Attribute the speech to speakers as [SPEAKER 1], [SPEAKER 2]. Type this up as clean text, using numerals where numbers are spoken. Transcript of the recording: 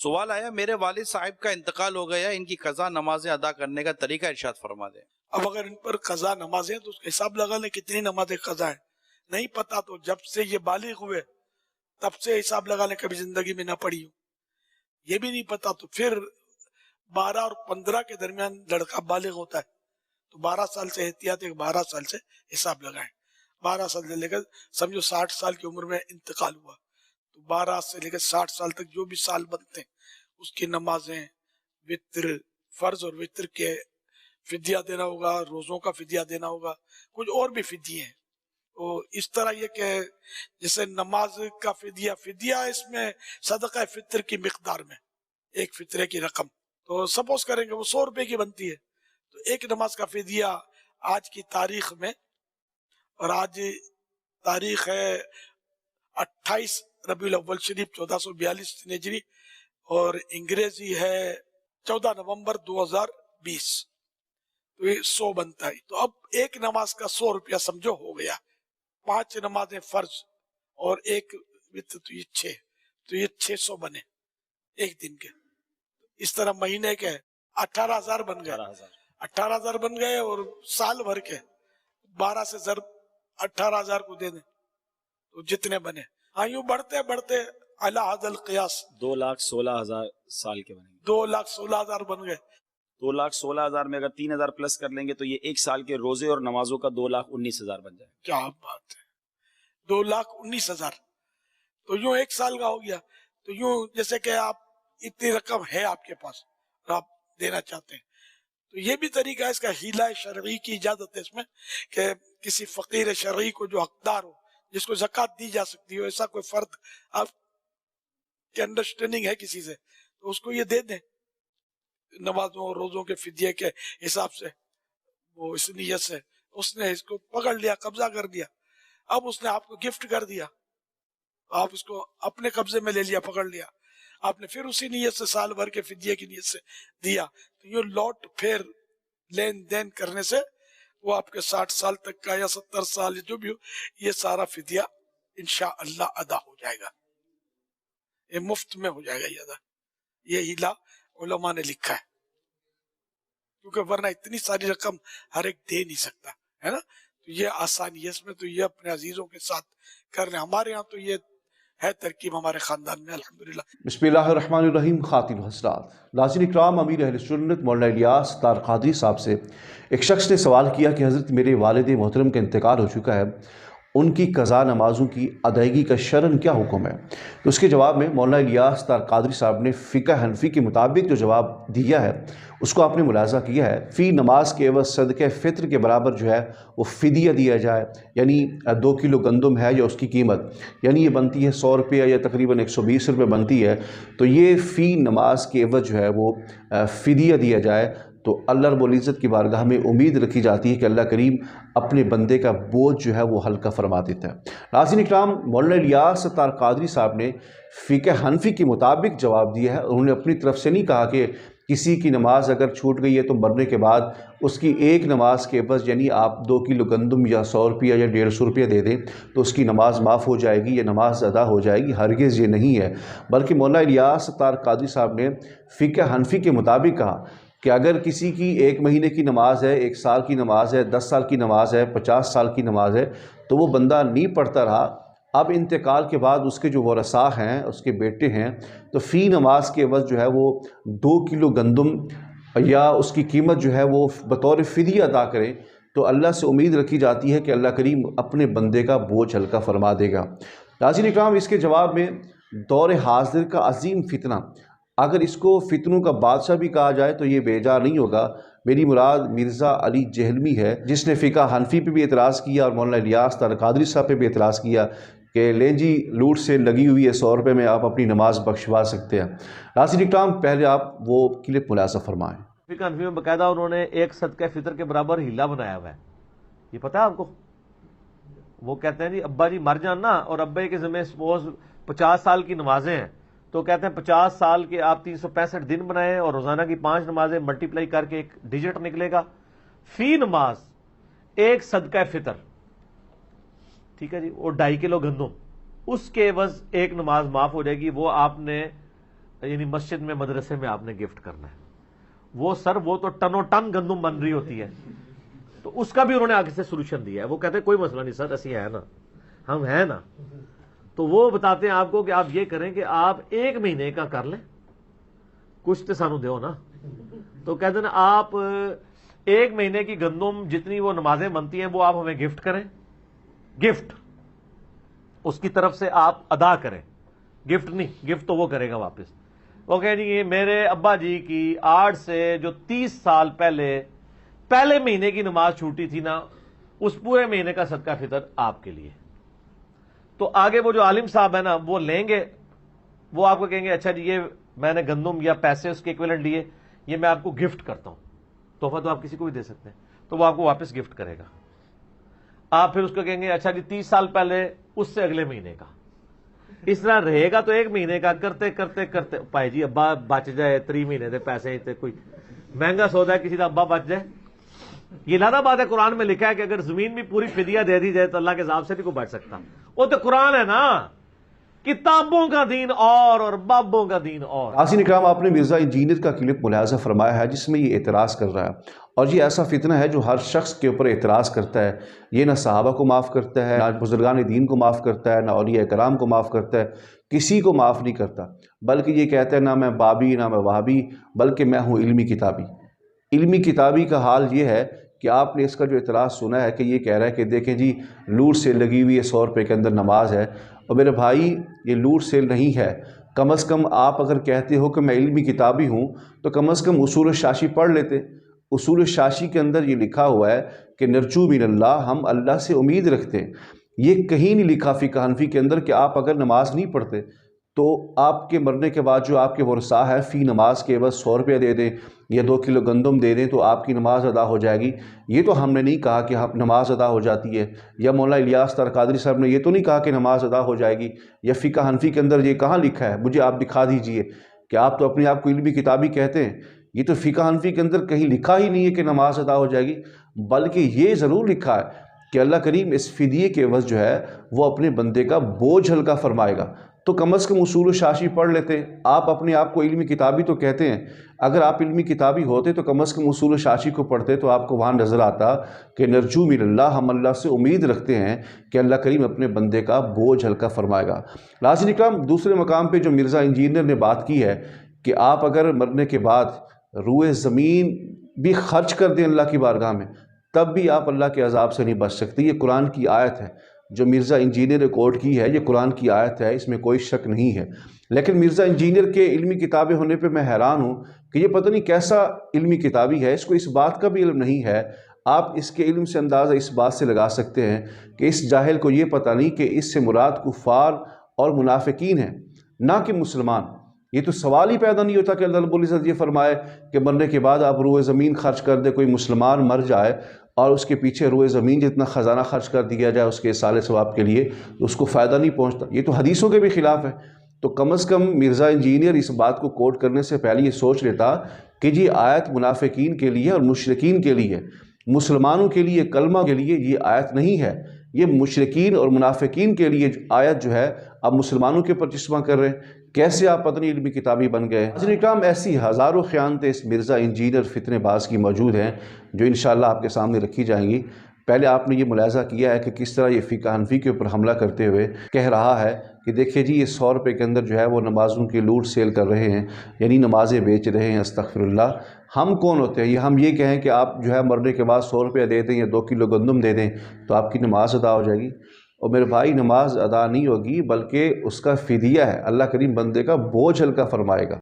[SPEAKER 1] سوال آیا میرے والد صاحب کا انتقال ہو گیا، ان کی قضا نمازیں ادا کرنے کا طریقہ ارشاد فرما دیں۔
[SPEAKER 2] اب اگر ان پر قضا نمازیں تو اس کا حساب لگا لیں کتنی نمازیں قضا ہیں، نہیں پتا تو جب سے یہ بالغ ہوئے تب سے حساب لگا لیں، کبھی زندگی میں نہ پڑھی ہو۔ یہ بھی نہیں پتا تو پھر 12 اور 15 کے درمیان لڑکا بالغ ہوتا ہے تو 12 سال سے احتیاط 12 سال سے حساب لگائیں، 12 سال سے لے کر سمجھو 60 سال کی عمر میں انتقال ہوا تو 12 سے لے کر 60 سال تک جو بھی سال بنتے ہیں اس کی نمازیں، وتر، فرض اور وتر کے فدیہ دینا ہوگا، روزوں کا فدیہ دینا ہوگا، کچھ اور بھی فدیے ہیں۔ تو اس طرح یہ کہ جیسے نماز کا فدیہ اس میں صدقہ فطر کی مقدار میں ایک فطرے کی رقم، تو سپوز کریں گے وہ 100 روپے کی بنتی ہے تو ایک نماز کا فدیہ آج کی تاریخ میں، اور آج تاریخ ہے 28 ربیع الاول شریف 1442 ہجری اور انگریزی ہے 14 نومبر 2020، تو یہ 100 بنتا ہے۔ تو اب ایک نماز کا 100 روپیہ سمجھو ہو گیا، 5 نمازیں فرض اور ایک وتر تو یہ 6، تو یہ 600 بنے ایک دن کے۔ اس طرح مہینے کے 18,000 بن گئے، 18,000 بن گئے، اور سال بھر کے 12 سے ضرب 18,000 کو دے دیں تو جتنے بنے۔ ہاں یوں بڑھتے بڑھتے اعلی حد القیاس
[SPEAKER 3] 2,16,000 سال کے بنیں گے۔
[SPEAKER 2] 2,16,000 بن گئے۔
[SPEAKER 3] 2,16,000 میں اگر 3,000 پلس کر لیں گے تو یہ ایک سال کے روزے اور نمازوں کا 2,19,000 بن جائے گا۔
[SPEAKER 2] کیا بات ہے، 2,19,000 تو یوں ایک سال کا ہو گیا۔ تو یوں جیسے کہ آپ اتنی رقم ہے آپ کے پاس اور آپ دینا چاہتے ہیں تو یہ بھی طریقہ ہے، اس کا حیلہ شرعی کی اجازت ہے اس میں کہ کسی فقیر شرعی کو جو حقدار ہو، جس کو زکوٰۃ دی جا سکتی ہو، ایسا کوئی فرد آپ کے انڈرسٹینڈنگ ہے کسی سے تو اس کو یہ دے دیں نمازوں اور روزوں کے فدیے کے حساب سے۔ وہ اس نیت سے اس نے اس کو پکڑ لیا، قبضہ کر لیا، اب اس نے آپ کو گفٹ کر دیا، آپ اس کو اپنے قبضے میں لے لیا، پکڑ لیا، آپ نے پھر اسی نیت سے سال بھر کے فدیے کی نیت سے دیا، تو یہ لوٹ پھر لین دین کرنے سے وہ آپ کے 60 سال تک کا یا 70 سال جو بھی ہو یہ سارا فدیہ انشاءاللہ ادا ہو جائے گا، یہ مفت میں ہو جائے گا یہ ادا۔ یہ ہیلہ علماء نے لکھا ہے کیونکہ ورنہ اتنی ساری رقم ہر ایک دے نہیں سکتا ہے نا، تو یہ آسانی ہے اس میں، تو یہ اپنے عزیزوں کے ساتھ کر لیں۔ ہمارے ہاں تو یہ ہے ترکیب ہمارے خاندان میں الحمدللہ۔
[SPEAKER 4] بسم اللہ الرحمن الرحیم۔ خواتین و حضرات، ناظرین اکرام، امیر اہل سنت مولانا الیاس طار قادری صاحب سے ایک شخص نے سوال کیا کہ حضرت میرے والد محترم کا انتقال ہو چکا ہے، ان کی قضا نمازوں کی ادائیگی کا شرعاً کیا حکم ہے؟ تو اس کے جواب میں مولانا الیاس طار قادری صاحب نے فقہ حنفی کے مطابق جو جواب دیا ہے اس کو آپ نے ملاحظہ کیا ہے۔ فی نماز کے عوض صدقہ فطر کے برابر جو ہے وہ فدیہ دیا جائے، یعنی 2 کلو گندم ہے یا اس کی قیمت، یعنی یہ بنتی ہے 100 روپیہ یا تقریباً 120 روپے بنتی ہے، تو یہ فی نماز کے عوض جو ہے وہ فدیہ دیا جائے، تو اللہ رب العزت کی بارگاہ میں امید رکھی جاتی ہے کہ اللہ کریم اپنے بندے کا بوجھ جو ہے وہ ہلکا فرما دیتا ہے۔ ناظرین اکرام، مولانا الیاس طار قادری صاحب نے فقہ حنفی کے مطابق جواب دیا ہے، انہوں نے اپنی طرف سے نہیں کہا کہ کسی کی نماز اگر چھوٹ گئی ہے تو مرنے کے بعد اس کی ایک نماز کے عوض یعنی آپ 2 کلو گندم یا 100 روپیہ یا 150 روپیہ دے دیں تو اس کی نماز معاف ہو جائے گی یا نماز ادا ہو جائے گی، ہرگز یہ نہیں ہے، بلکہ مولانا الیاس طار قادری صاحب نے فقہ حنفی کے مطابق کہا کہ اگر کسی کی 1 مہینے کی نماز ہے، 1 سال کی نماز ہے، 10 سال کی نماز ہے، 50 سال کی نماز ہے، تو وہ بندہ نہیں پڑھتا رہا، اب انتقال کے بعد اس کے جو ورثاء ہیں، اس کے بیٹے ہیں، تو فی نماز کے عوض جو ہے وہ 2 کلو گندم یا اس کی قیمت جو ہے وہ بطور فدیہ ادا کریں، تو اللہ سے امید رکھی جاتی ہے کہ اللہ کریم اپنے بندے کا بوجھ ہلکا فرما دے گا۔ ناظرین اکرام، اس کے جواب میں دور حاضر کا عظیم فتنہ، اگر اس کو فتنوں کا بادشاہ بھی کہا جائے تو یہ بیجا نہیں ہوگا، میری مراد مرزا علی جہلمی ہے، جس نے فقہ حنفی پہ بھی اعتراض کیا اور مولانا الیاس طار قادری صاحب پہ بھی اعتراض کیا کہ لیں جی لوٹ سے لگی ہوئی ہے 100 روپے میں آپ اپنی نماز بخشوا سکتے ہیں۔ ناظرین اکرام، پہلے آپ وہ کلپ ملاحظہ فرمائیں۔
[SPEAKER 5] فقہ حنفی میں باقاعدہ انہوں نے ایک صدقہ فطر کے برابر ہیلا بنایا ہوا ہے، یہ پتہ ہے آپ کو؟ وہ کہتے ہیں جی ابا جی مر جانا اور ابے کے ذمہ سپوز 50 سال کی نمازیں ہیں تو کہتے ہیں 50 سال کے آپ 365 دن بنائیں اور روزانہ کی 5 نمازیں ملٹیپلائی کر کے ایک ڈیجٹ نکلے گا، فی نماز ایک صدقہ فطر، ٹھیک ہے جی، وہ 2.5 کلو گندم، اس کے عوض ایک نماز معاف ہو جائے گی، وہ آپ نے یعنی مسجد میں مدرسے میں آپ نے گفٹ کرنا ہے. وہ سر وہ تو ٹنوں ٹن گندم بن رہی ہوتی ہے, تو اس کا بھی انہوں نے آگے سے سولوشن دیا ہے. وہ کہتے ہیں کوئی مسئلہ نہیں سر, اسی ہے نا, ہم ہیں نا. تو وہ بتاتے ہیں آپ کو کہ آپ یہ کریں کہ آپ 1 مہینے کا کر لیں, کچھ تو سانو دیو نا. تو کہتے ہیں آپ 1 مہینے کی گندم جتنی وہ نمازیں بنتی ہیں وہ آپ ہمیں گفٹ کریں, گفٹ اس کی طرف سے آپ ادا کریں, گفٹ نہیں, گفٹ تو وہ کرے گا واپس. وہ کہیں جی میرے ابا جی کی 8 سے جو 30 سال پہلے مہینے کی نماز چھوٹی تھی نا, اس پورے مہینے کا صدقہ فطر آپ کے لیے. تو آگے وہ جو عالم صاحب ہے نا وہ لیں گے, وہ آپ کو کہیں گے اچھا جی یہ میں نے گندم یا پیسے اس کے ایکویلنٹ لیے, یہ میں آپ کو گفٹ کرتا ہوں. تحفہ تو آپ کسی کو بھی دے سکتے ہیں, تو وہ آپ کو واپس گفٹ کرے گا. آپ پھر اس کو کہیں گے اچھا جی 30 سال پہلے اس سے اگلے مہینے کا. اس طرح رہے گا تو 1 مہینے کا کرتے کرتے کرتے پائے جی ابا بچ جائے 3 مہینے دے پیسے, کوئی مہنگا سودا ہے کسی کا ابا بچ جائے. یہ لادہ بات ہے, قرآن میں لکھا ہے کہ اگر زمین بھی پوری فدیہ دے دی جائے تو اللہ کے عذاب سے بھی کوئی بچ سکتا. وہ تو قرآن ہے نا, کتابوں کا دین اور بابوں کا دین اور.
[SPEAKER 4] ناظرین اکرام, آپ نے مرزا انجینئر کا کلپ ملاحظہ فرمایا ہے جس میں یہ اعتراض کر رہا ہے, اور یہ ایسا فتنہ ہے جو ہر شخص کے اوپر اعتراض کرتا ہے. یہ نہ صحابہ کو معاف کرتا ہے, نہ بزرگان دین کو معاف کرتا ہے, نہ اولیاء کرام کو معاف کرتا ہے, کسی کو معاف نہیں کرتا. بلکہ یہ کہتا ہے نہ میں بابی نہ میں وہابی, بلکہ میں ہوں علمی کتابی. علمی کتابی کا حال یہ ہے کہ آپ نے اس کا جو اعتراض سنا ہے کہ یہ کہہ رہا ہے کہ دیکھیں جی لوٹ سیل لگی ہوئی ہے, 100 روپے کے اندر نماز ہے. اور میرے بھائی یہ لوٹ سیل نہیں ہے. کم از کم آپ اگر کہتے ہو کہ میں علمی کتابی ہوں تو کم از کم اصول الشاشی پڑھ لیتے. اصول الشاشی کے اندر یہ لکھا ہوا ہے کہ نرجو من اللہ, ہم اللہ سے امید رکھتے ہیں. یہ کہیں نہیں لکھا فقہ حنفی کے اندر کہ آپ اگر نماز نہیں پڑھتے تو آپ کے مرنے کے بعد جو آپ کے ورثاء ہے فی نماز کے بس 100 روپے دے دیں یا 2 کلو گندم دے دیں تو آپ کی نماز ادا ہو جائے گی. یہ تو ہم نے نہیں کہا کہ نماز ادا ہو جاتی ہے. یا مولانا الیاس ترقادری صاحب نے یہ تو نہیں کہا کہ نماز ادا ہو جائے گی. یا فقہ حنفی کے اندر یہ کہاں لکھا ہے, مجھے آپ دکھا دیجئے کہ آپ تو اپنے آپ کو علمی کتابی کہتے ہیں. یہ تو فقہ حنفی کے اندر کہیں لکھا ہی نہیں ہے کہ نماز ادا ہو جائے گی, بلکہ یہ ضرور لکھا ہے کہ اللہ کریم اس فدیے کے عوض جو ہے وہ اپنے بندے کا بوجھ ہلکا فرمائے گا. تو کم از کم اصول و شاشی پڑھ لیتے. آپ اپنے آپ کو علمی کتابی تو کہتے ہیں, اگر آپ علمی کتابی ہوتے تو کم از کم اصول و شاشی کو پڑھتے تو آپ کو وہاں نظر آتا کہ نرجو من اللہ, ہم اللہ سے امید رکھتے ہیں کہ اللہ کریم اپنے بندے کا بوجھ ہلکا فرمائے گا. ناظرین اکرام, دوسرے مقام پہ جو مرزا انجینئر نے بات کی ہے کہ آپ اگر مرنے کے بعد روئے زمین بھی خرچ کر دیں اللہ کی بارگاہ میں تب بھی آپ اللہ کے عذاب سے نہیں بچ سکتے. یہ قرآن کی آیت ہے جو مرزا انجینئر نے کوٹ کی ہے, یہ قرآن کی آیت ہے, اس میں کوئی شک نہیں ہے. لیکن مرزا انجینئر کے علمی کتابیں ہونے پہ میں حیران ہوں کہ یہ پتہ نہیں کیسا علمی کتابی ہے, اس کو اس بات کا بھی علم نہیں ہے. آپ اس کے علم سے اندازہ اس بات سے لگا سکتے ہیں کہ اس جاہل کو یہ پتہ نہیں کہ اس سے مراد کفار اور منافقین ہیں, نہ کہ مسلمان. یہ تو سوال ہی پیدا نہیں ہوتا کہ اللہ رب العزت یہ فرمائے کہ مرنے کے بعد آپ روئے زمین خرچ کر دیں, کوئی مسلمان مر جائے اور اس کے پیچھے روئے زمین جتنا خزانہ خرچ کر دیا جائے اس کے اصالِ ثواب کے لیے, تو اس کو فائدہ نہیں پہنچتا. یہ تو حدیثوں کے بھی خلاف ہے. تو کم از کم مرزا انجینئر اس بات کو کوٹ کرنے سے پہلے یہ سوچ لیتا کہ جی آیت منافقین کے لیے اور مشرکین کے لیے, مسلمانوں کے لیے, کلمہ کے لیے یہ آیت نہیں ہے. یہ مشرکین اور منافقین کے لیے آیت جو ہے اب مسلمانوں کے اوپر چشمہ کر رہے ہیں. کیسے آپ پتہ نہیں علمی کتابی بن گئے. ناظرین اکرام, ایسی ہزاروں خیانتیں اس مرزا انجینئر فتنے باز کی موجود ہیں جو انشاءاللہ آپ کے سامنے رکھی جائیں گی. پہلے آپ نے یہ ملاحظہ کیا ہے کہ کس طرح یہ فقہ حنفی کے اوپر حملہ کرتے ہوئے کہہ رہا ہے کہ دیکھیں جی یہ 100 روپے کے اندر جو ہے وہ نمازوں کی لوٹ سیل کر رہے ہیں, یعنی نمازیں بیچ رہے ہیں. استغفر اللہ. ہم کون ہوتے ہیں ہم یہ کہیں کہ آپ جو ہے مرنے کے بعد 100 روپے دے دیں یا 2 کلو گندم دے دیں تو آپ کی نماز ادا ہو جائے گی. اور میرے بھائی نماز ادا نہیں ہوگی بلکہ اس کا فدیہ ہے, اللہ کریم بندے کا بوجھ ہلکا فرمائے گا.